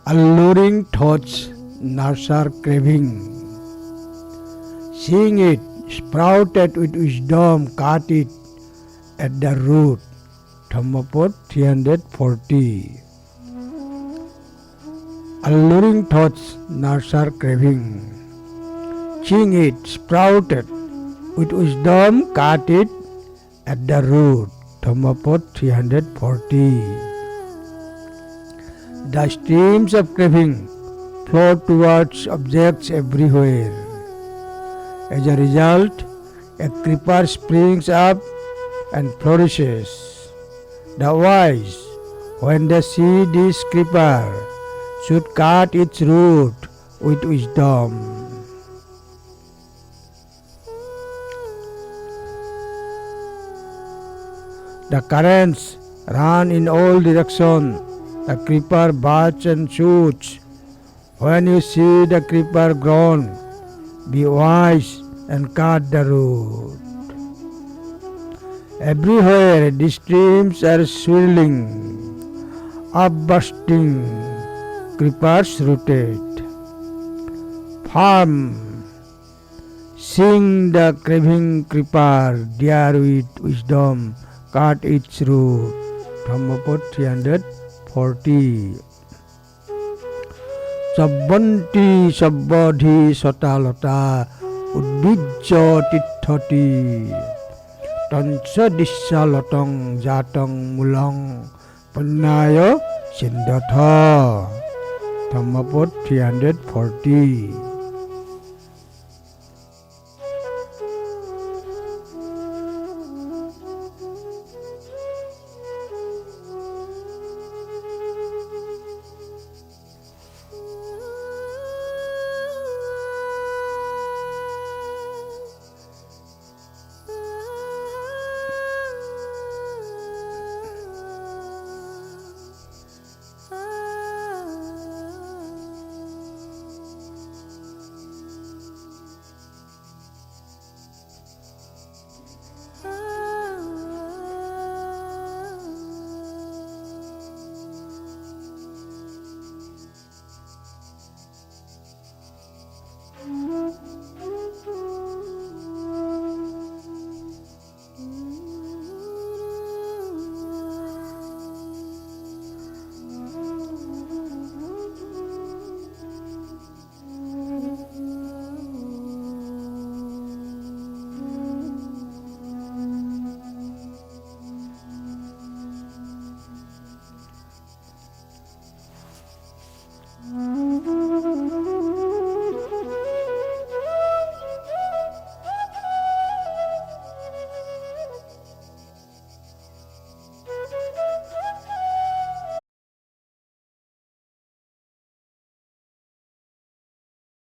Alluring thoughts nurture craving. Seeing it sprouted with wisdom, cut it at the root. Dhammapad 340. Alluring thoughts nurture craving. Seeing it sprouted with wisdom, cut it at the root. Dhammapad 340. The streams of craving flow towards objects everywhere. As a result, a creeper springs up and flourishes. The wise, when they see this creeper, should cut its root with wisdom. The currents run in all directions. The creeper buds and shoots. When you see the creeper grown, be wise and cut the root. Everywhere the streams are swirling, upbursting, creepers rooted. Firm, sing the craving creeper, dear with wisdom, cut its root. Dhammapad 340. Sabbanti sabbadhi satalata udbijja tithati tansa dissa lotong jatong mulong pannaya sindatha. Dhammapad 340.